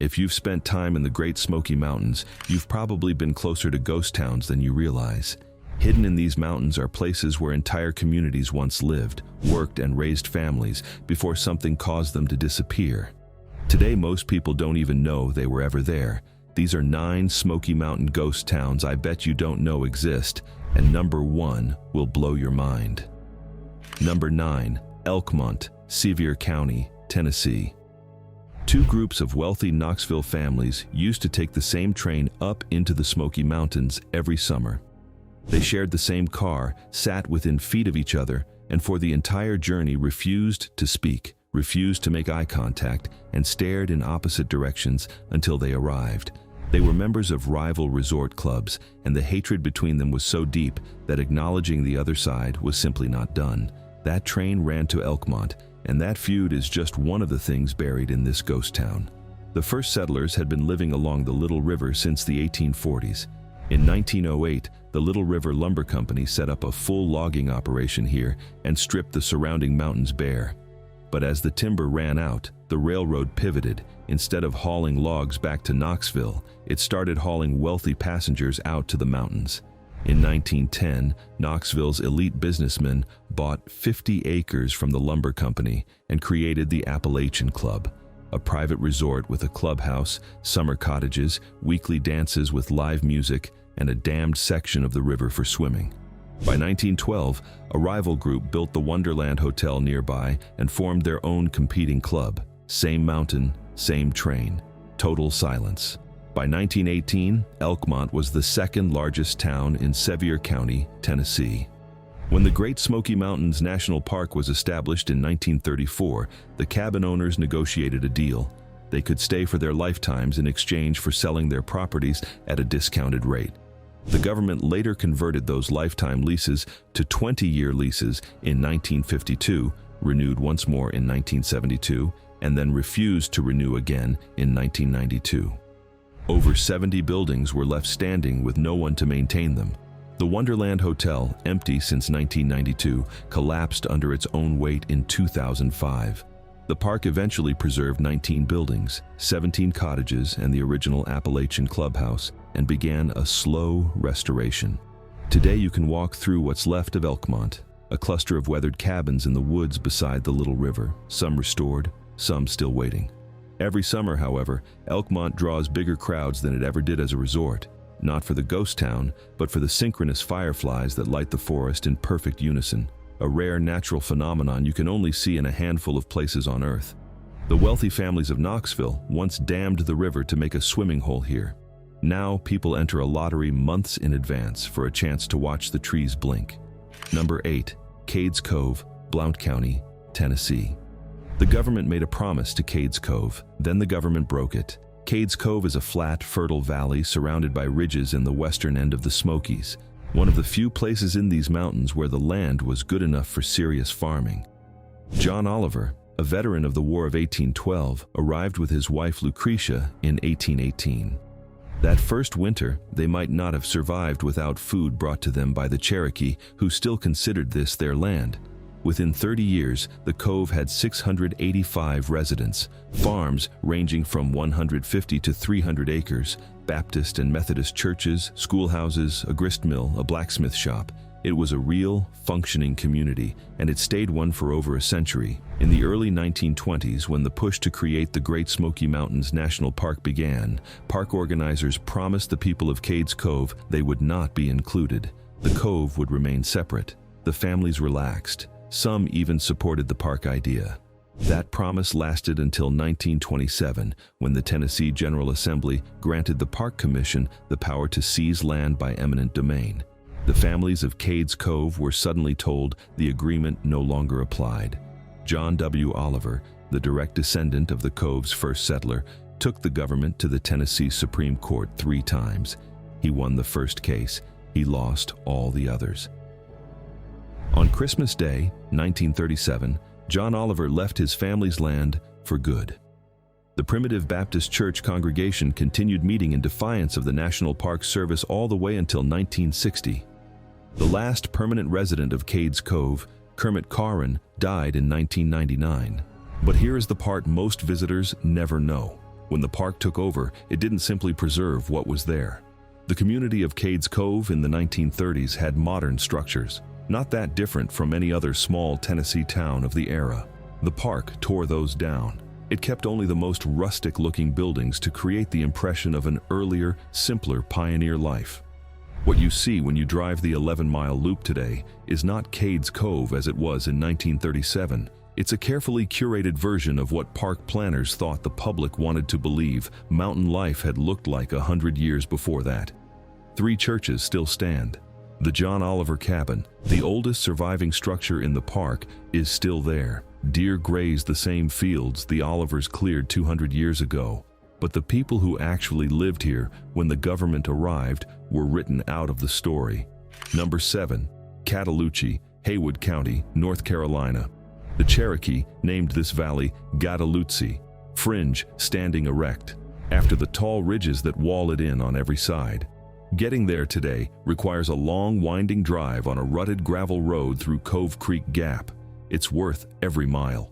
If you've spent time in the Great Smoky Mountains, you've probably been closer to ghost towns than you realize. Hidden in these mountains are places where entire communities once lived, worked, and raised families before something caused them to disappear. Today, most people don't even know they were ever there. These are 9 Smoky Mountain ghost towns I bet you don't know exist, and number 1 will blow your mind. Number 9, Elkmont, Sevier County, Tennessee. 2 groups of wealthy Knoxville families used to take the same train up into the Smoky Mountains every summer. They shared the same car, sat within feet of each other, and for the entire journey refused to speak, refused to make eye contact, and stared in opposite directions until they arrived. They were members of rival resort clubs, and the hatred between them was so deep that acknowledging the other side was simply not done. That train ran to Elkmont, and that feud is just one of the things buried in this ghost town. The first settlers had been living along the Little River since the 1840s. In 1908, the Little River Lumber Company set up a full logging operation here and stripped the surrounding mountains bare. But as the timber ran out, the railroad pivoted. Instead of hauling logs back to Knoxville, it started hauling wealthy passengers out to the mountains. In 1910, Knoxville's elite businessmen bought 50 acres from the lumber company and created the Appalachian Club, a private resort with a clubhouse, summer cottages, weekly dances with live music, and a dammed section of the river for swimming. By 1912, a rival group built the Wonderland Hotel nearby and formed their own competing club. Same mountain, same train, total silence. By 1918, Elkmont was the second largest town in Sevier County, Tennessee. When the Great Smoky Mountains National Park was established in 1934, the cabin owners negotiated a deal. They could stay for their lifetimes in exchange for selling their properties at a discounted rate. The government later converted those lifetime leases to 20-year leases in 1952, renewed once more in 1972, and then refused to renew again in 1992. Over 70 buildings were left standing with no one to maintain them. The Wonderland Hotel, empty since 1992, collapsed under its own weight in 2005. The park eventually preserved 19 buildings, 17 cottages, and the original Appalachian Clubhouse, and began a slow restoration. Today you can walk through what's left of Elkmont, a cluster of weathered cabins in the woods beside the Little River, some restored, some still waiting. Every summer, however, Elkmont draws bigger crowds than it ever did as a resort, not for the ghost town, but for the synchronous fireflies that light the forest in perfect unison, a rare natural phenomenon you can only see in a handful of places on Earth. The wealthy families of Knoxville once dammed the river to make a swimming hole here. Now people enter a lottery months in advance for a chance to watch the trees blink. Number 8, Cades Cove, Blount County, Tennessee. The government made a promise to Cades Cove, then the government broke it. Cades Cove is a flat, fertile valley surrounded by ridges in the western end of the Smokies, one of the few places in these mountains where the land was good enough for serious farming. John Oliver, a veteran of the War of 1812, arrived with his wife Lucretia in 1818. That first winter, they might not have survived without food brought to them by the Cherokee, who still considered this their land. Within 30 years, the cove had 685 residents, farms ranging from 150 to 300 acres, Baptist and Methodist churches, schoolhouses, a grist mill, a blacksmith shop. It was a real, functioning community, and it stayed one for over a century. In the early 1920s, when the push to create the Great Smoky Mountains National Park began, park organizers promised the people of Cades Cove they would not be included. The cove would remain separate. The families relaxed. Some even supported the park idea. That promise lasted until 1927, when the Tennessee General Assembly granted the Park Commission the power to seize land by eminent domain. The families of Cades Cove were suddenly told the agreement no longer applied. John W. Oliver, the direct descendant of the Cove's first settler, took the government to the Tennessee Supreme Court 3 times. He won the first case. He lost all the others. On Christmas Day, 1937, John Oliver left his family's land for good. The Primitive Baptist Church congregation continued meeting in defiance of the National Park Service all the way until 1960. The last permanent resident of Cades Cove, Kermit Carran, died in 1999. But here is the part most visitors never know. When the park took over, it didn't simply preserve what was there. The community of Cades Cove in the 1930s had modern structures, not that different from any other small Tennessee town of the era. The park tore those down. It kept only the most rustic-looking buildings to create the impression of an earlier, simpler pioneer life. What you see when you drive the 11-mile loop today is not Cades Cove as it was in 1937. It's a carefully curated version of what park planners thought the public wanted to believe mountain life had looked like 100 years before that. 3 churches still stand. The John Oliver Cabin, the oldest surviving structure in the park, is still there. Deer graze the same fields the Olivers cleared 200 years ago. But the people who actually lived here when the government arrived were written out of the story. Number 7. Cataloochee, Haywood County, North Carolina. The Cherokee named this valley Cataloochee, fringe standing erect, after the tall ridges that wall it in on every side. Getting there today requires a long, winding drive on a rutted gravel road through Cove Creek Gap. It's worth every mile.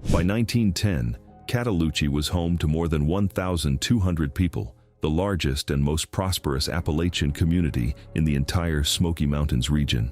By 1910, Cataloochee was home to more than 1,200 people, the largest and most prosperous Appalachian community in the entire Smoky Mountains region.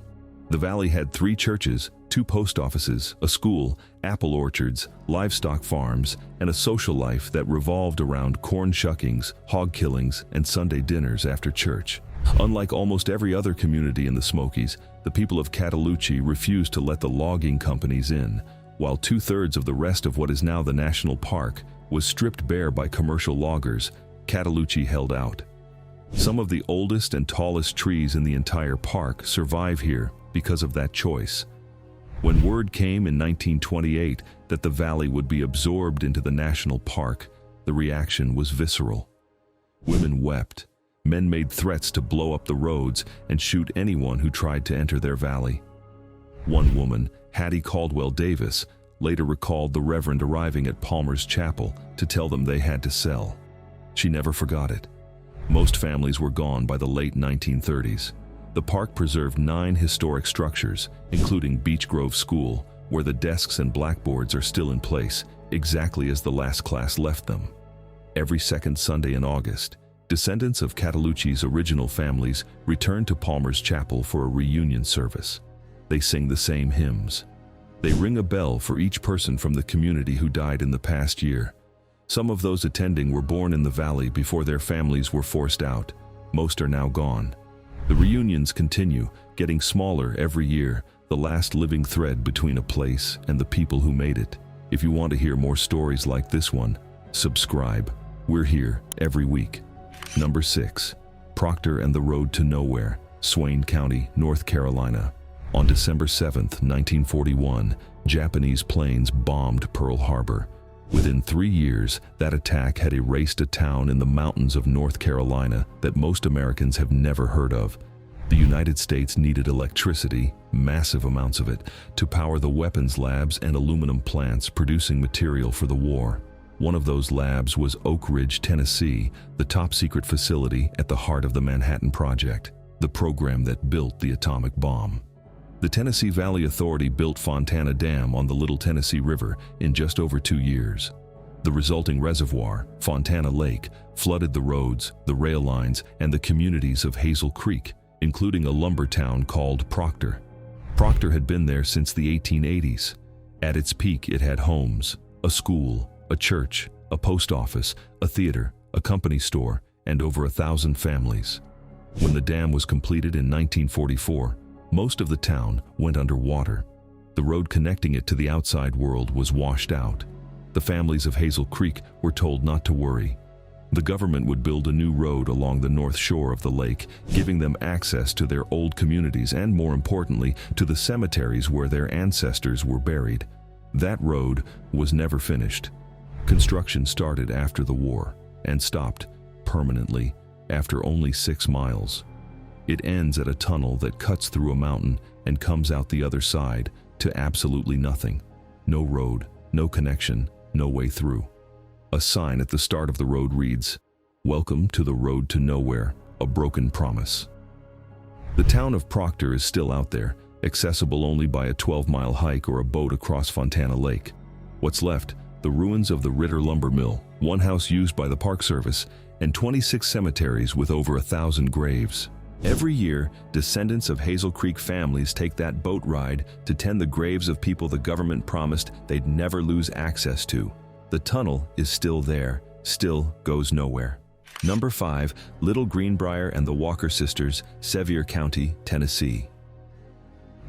The valley had 3 churches, 2 post offices, a school, apple orchards, livestock farms, and a social life that revolved around corn shuckings, hog killings, and Sunday dinners after church. Unlike almost every other community in the Smokies, the people of Cataloochee refused to let the logging companies in, while 2/3 of the rest of what is now the national park was stripped bare by commercial loggers. Cataloochee held out. Some of the oldest and tallest trees in the entire park survive here because of that choice. When word came in 1928 that the valley would be absorbed into the national park, the reaction was visceral. Women wept. Men made threats to blow up the roads and shoot anyone who tried to enter their valley. One woman, Hattie Caldwell Davis, later recalled the Reverend arriving at Palmer's Chapel to tell them they had to sell. She never forgot it. Most families were gone by the late 1930s. The park preserved 9 historic structures, including Beech Grove School, where the desks and blackboards are still in place, exactly as the last class left them. Every second Sunday in August, descendants of Cataloochee's original families return to Palmer's Chapel for a reunion service. They sing the same hymns. They ring a bell for each person from the community who died in the past year. Some of those attending were born in the valley before their families were forced out. Most are now gone. The reunions continue, getting smaller every year, the last living thread between a place and the people who made it. If you want to hear more stories like this one, subscribe. We're here every week. Number 6. Proctor and the Road to Nowhere, Swain County, North Carolina. On December 7, 1941, Japanese planes bombed Pearl Harbor. Within 3 years, that attack had erased a town in the mountains of North Carolina that most Americans have never heard of. The United States needed electricity, massive amounts of it, to power the weapons labs and aluminum plants producing material for the war. One of those labs was Oak Ridge, Tennessee, the top-secret facility at the heart of the Manhattan Project, the program that built the atomic bomb. The Tennessee Valley Authority built Fontana Dam on the Little Tennessee River in just over 2 years. The resulting reservoir, Fontana Lake, flooded the roads, the rail lines, and the communities of Hazel Creek, including a lumber town called Proctor. Proctor had been there since the 1880s. At its peak, it had homes, a school, a church, a post office, a theater, a company store, and over 1,000 families. When the dam was completed in 1944, most of the town went underwater. The road connecting it to the outside world was washed out. The families of Hazel Creek were told not to worry. The government would build a new road along the north shore of the lake, giving them access to their old communities and, more importantly, to the cemeteries where their ancestors were buried. That road was never finished. Construction started after the war and stopped permanently after only 6 miles. It ends at a tunnel that cuts through a mountain and comes out the other side to absolutely nothing. No road, no connection, no way through. A sign at the start of the road reads, "Welcome to the road to nowhere, a broken promise." The town of Proctor is still out there, accessible only by a 12-mile hike or a boat across Fontana Lake. What's left? the ruins of the Ritter lumber mill, one house used by the Park Service, and 26 cemeteries with over 1,000 graves. Every year, descendants of Hazel Creek families take that boat ride to tend the graves of people the government promised they'd never lose access to. The tunnel is still there, still goes nowhere. Number 5, Little Greenbrier and the Walker Sisters, Sevier County, Tennessee.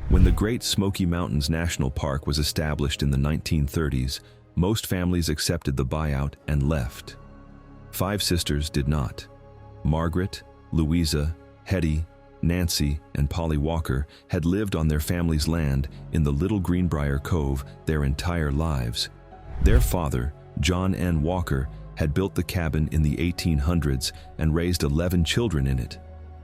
When the Great Smoky Mountains National Park was established in the 1930s, most families accepted the buyout and left. 5 sisters did not. Margaret, Louisa, Hetty, Nancy, and Polly Walker had lived on their family's land in the Little Greenbrier Cove their entire lives. Their father, John N. Walker, had built the cabin in the 1800s and raised 11 children in it.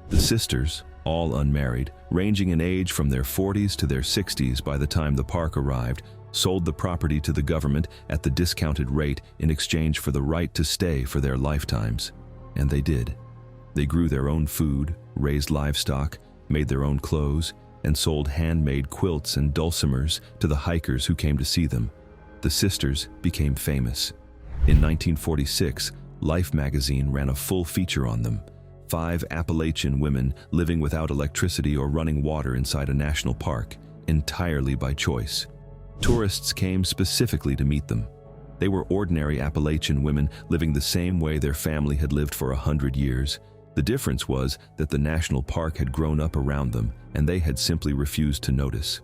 The sisters, all unmarried, ranging in age from their 40s to their 60s by the time the park arrived, sold the property to the government at the discounted rate in exchange for the right to stay for their lifetimes. And they did. They grew their own food, raised livestock, made their own clothes, and sold handmade quilts and dulcimers to the hikers who came to see them. The sisters became famous. In 1946, Life magazine ran a full feature on them. 5 Appalachian women living without electricity or running water inside a national park, entirely by choice. Tourists came specifically to meet them. They were ordinary Appalachian women living the same way their family had lived for 100 years. The difference was that the national park had grown up around them, and they had simply refused to notice.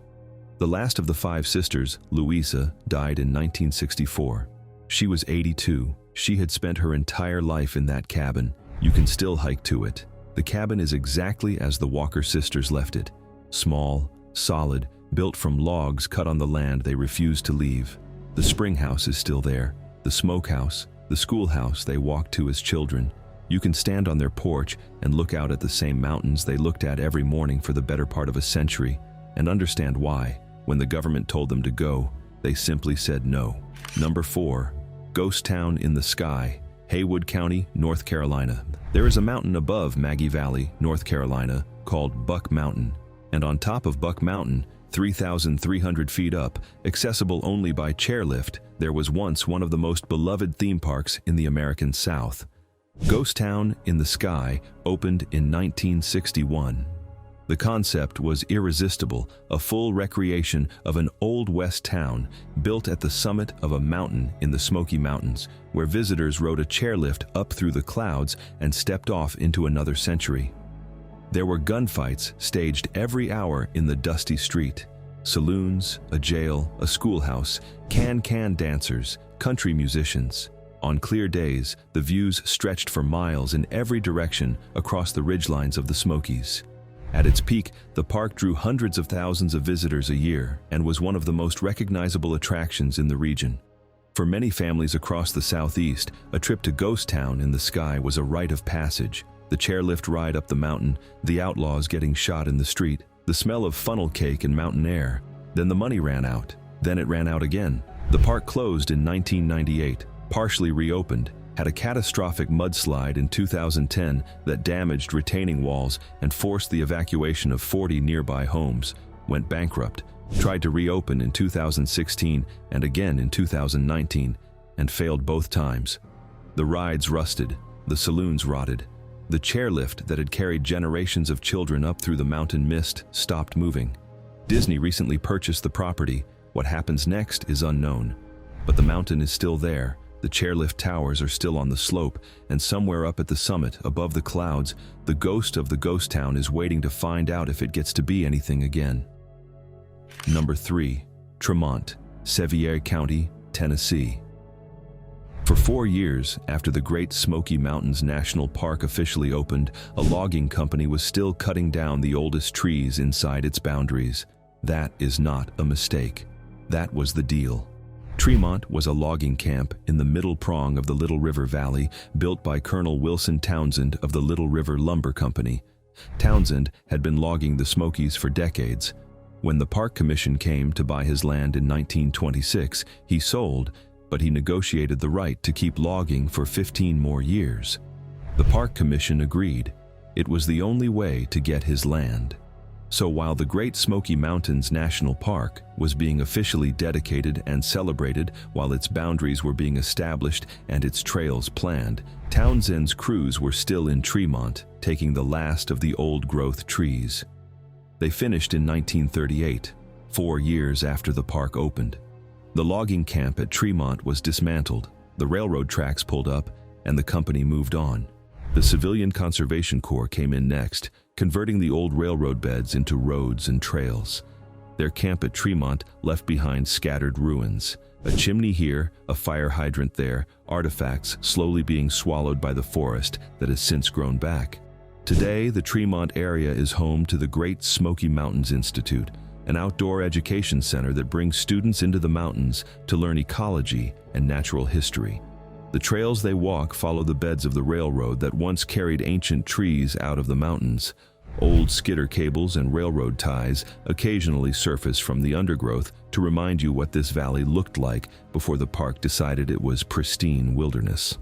The last of the 5 sisters, Louisa, died in 1964. She was 82. She had spent her entire life in that cabin. You can still hike to it. The cabin is exactly as the Walker sisters left it. Small, solid, built from logs cut on the land they refused to leave. The spring house is still there. The smokehouse, the schoolhouse they walked to as children. You can stand on their porch and look out at the same mountains they looked at every morning for the better part of a century, and understand why, when the government told them to go, they simply said no. Number 4, Ghost Town in the Sky, Haywood County, North Carolina. There is a mountain above Maggie Valley, North Carolina, called Buck Mountain, and on top of Buck Mountain, 3,300 feet up, accessible only by chairlift, there was once one of the most beloved theme parks in the American South. Ghost Town in the Sky opened in 1961. The concept was irresistible, a full recreation of an Old West town built at the summit of a mountain in the Smoky Mountains, where visitors rode a chairlift up through the clouds and stepped off into another century. There were gunfights staged every hour in the dusty street. Saloons, a jail, a schoolhouse, can-can dancers, country musicians. On clear days, the views stretched for miles in every direction across the ridgelines of the Smokies. At its peak, the park drew hundreds of thousands of visitors a year and was one of the most recognizable attractions in the region. For many families across the Southeast, a trip to Ghost Town in the Sky was a rite of passage. The chairlift ride up the mountain, the outlaws getting shot in the street, the smell of funnel cake and mountain air. Then the money ran out. Then it ran out again. The park closed in 1998, partially reopened, had a catastrophic mudslide in 2010 that damaged retaining walls and forced the evacuation of 40 nearby homes, went bankrupt, tried to reopen in 2016 and again in 2019, and failed both times. The rides rusted, the saloons rotted. The chairlift that had carried generations of children up through the mountain mist stopped moving. Disney recently purchased the property. What happens next is unknown. But the mountain is still there. The chairlift towers are still on the slope, and somewhere up at the summit, above the clouds, the ghost of the ghost town is waiting to find out if it gets to be anything again. Number 3, Tremont, Sevier County, Tennessee. For 4 years after the Great Smoky Mountains National Park officially opened, a logging company was still cutting down the oldest trees inside its boundaries. That is not a mistake. That was the deal. Tremont was a logging camp in the middle prong of the Little River Valley, built by Colonel Wilson Townsend of the Little River Lumber Company. Townsend had been logging the Smokies for decades. When the Park Commission came to buy his land in 1926, he sold, but he negotiated the right to keep logging for 15 more years. The Park Commission agreed. It was the only way to get his land. So while the Great Smoky Mountains National Park was being officially dedicated and celebrated, while its boundaries were being established and its trails planned, Townsend's crews were still in Tremont, taking the last of the old-growth trees. They finished in 1938, 4 years after the park opened. The logging camp at Tremont was dismantled, the railroad tracks pulled up, and the company moved on. The Civilian Conservation Corps came in next, converting the old railroad beds into roads and trails. Their camp at Tremont left behind scattered ruins. A chimney here, a fire hydrant there, artifacts slowly being swallowed by the forest that has since grown back. Today, the Tremont area is home to the Great Smoky Mountains Institute, an outdoor education center that brings students into the mountains to learn ecology and natural history. The trails they walk follow the beds of the railroad that once carried ancient trees out of the mountains. Old skidder cables and railroad ties occasionally surface from the undergrowth to remind you what this valley looked like before the park decided it was pristine wilderness.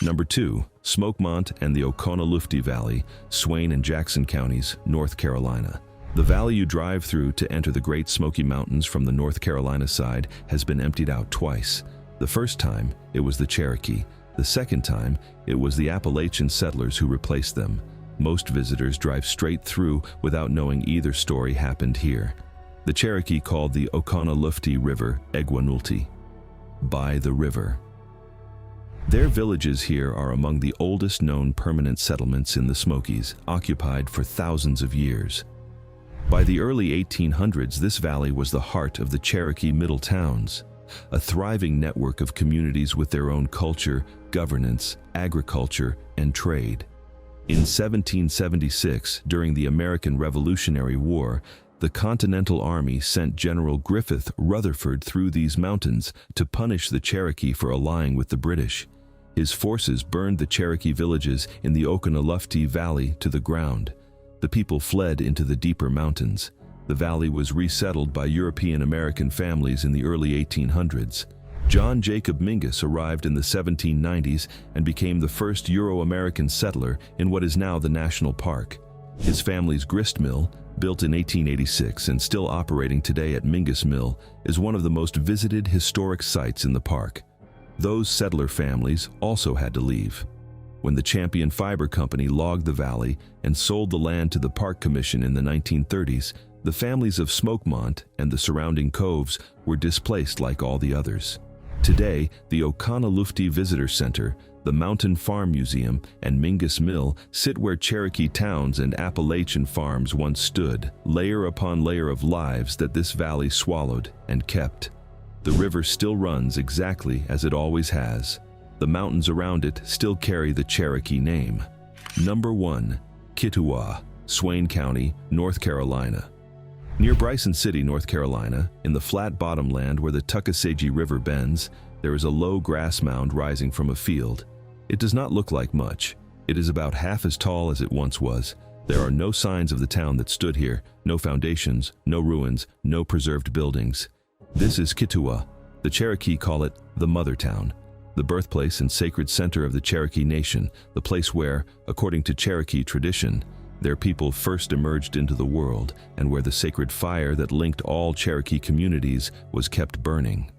Number 2, Smokemont and the Oconaluftee Valley, Swain and Jackson Counties, North Carolina. The valley you drive through to enter the Great Smoky Mountains from the North Carolina side has been emptied out twice. The first time, it was the Cherokee. The second time, it was the Appalachian settlers who replaced them. Most visitors drive straight through without knowing either story happened here. The Cherokee called the Oconaluftee River Egwanulti, by the river. Their villages here are among the oldest known permanent settlements in the Smokies, occupied for thousands of years. By the early 1800s, this valley was the heart of the Cherokee Middle Towns, a thriving network of communities with their own culture, governance, agriculture, and trade. In 1776, during the American Revolutionary War, the Continental Army sent General Griffith Rutherford through these mountains to punish the Cherokee for allying with the British. His forces burned the Cherokee villages in the Oconaluftee Valley to the ground. The people fled into the deeper mountains. The valley was resettled by European-American families in the early 1800s. John Jacob Mingus arrived in the 1790s and became the first Euro-American settler in what is now the national park. His family's grist mill, built in 1886 and still operating today at Mingus Mill, is one of the most visited historic sites in the park. Those settler families also had to leave. When the Champion Fiber Company logged the valley and sold the land to the Park Commission in the 1930s, the families of Smokemont and the surrounding coves were displaced like all the others. Today, the Oconaluftee Visitor Center, the Mountain Farm Museum, and Mingus Mill sit where Cherokee towns and Appalachian farms once stood, layer upon layer of lives that this valley swallowed and kept. The river still runs exactly as it always has. The mountains around it still carry the Cherokee name. Number 1. Kituwah, Swain County, North Carolina. Near Bryson City, North Carolina, in the flat bottomland where the Tuckasegee River bends, there is a low grass mound rising from a field. It does not look like much. It is about half as tall as it once was. There are no signs of the town that stood here, no foundations, no ruins, no preserved buildings. This is Kituwah. The Cherokee call it the Mother Town, the birthplace and sacred center of the Cherokee Nation, the place where, according to Cherokee tradition, their people first emerged into the world and where the sacred fire that linked all Cherokee communities was kept burning.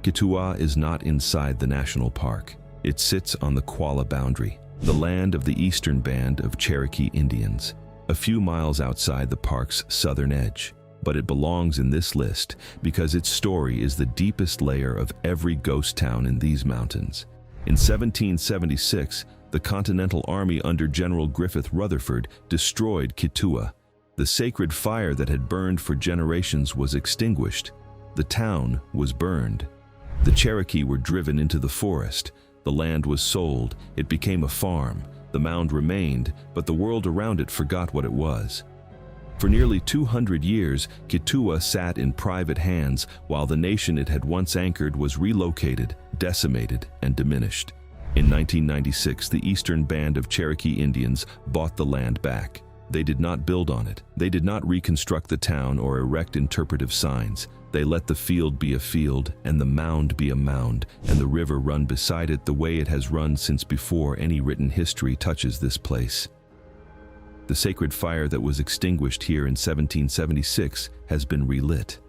Kituwah is not inside the national park. It sits on the Qualla boundary, the land of the eastern band of Cherokee Indians, a few miles outside the park's southern edge. But it belongs in this list because its story is the deepest layer of every ghost town in these mountains. In 1776, the Continental Army under General Griffith Rutherford destroyed Kituwah. The sacred fire that had burned for generations was extinguished. The town was burned. The Cherokee were driven into the forest. The land was sold. It became a farm. The mound remained, but the world around it forgot what it was. For nearly 200 years, Kituwah sat in private hands while the nation it had once anchored was relocated, decimated, and diminished. In 1996, the Eastern Band of Cherokee Indians bought the land back. They did not build on it. They did not reconstruct the town or erect interpretive signs. They let the field be a field, and the mound be a mound, and the river run beside it the way it has run since before any written history touches this place. The sacred fire that was extinguished here in 1776 has been relit.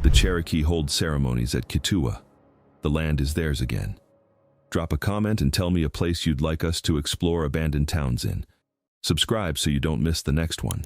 The Cherokee hold ceremonies at Kituwah. The land is theirs again. Drop a comment and tell me a place you'd like us to explore abandoned towns in. Subscribe so you don't miss the next one.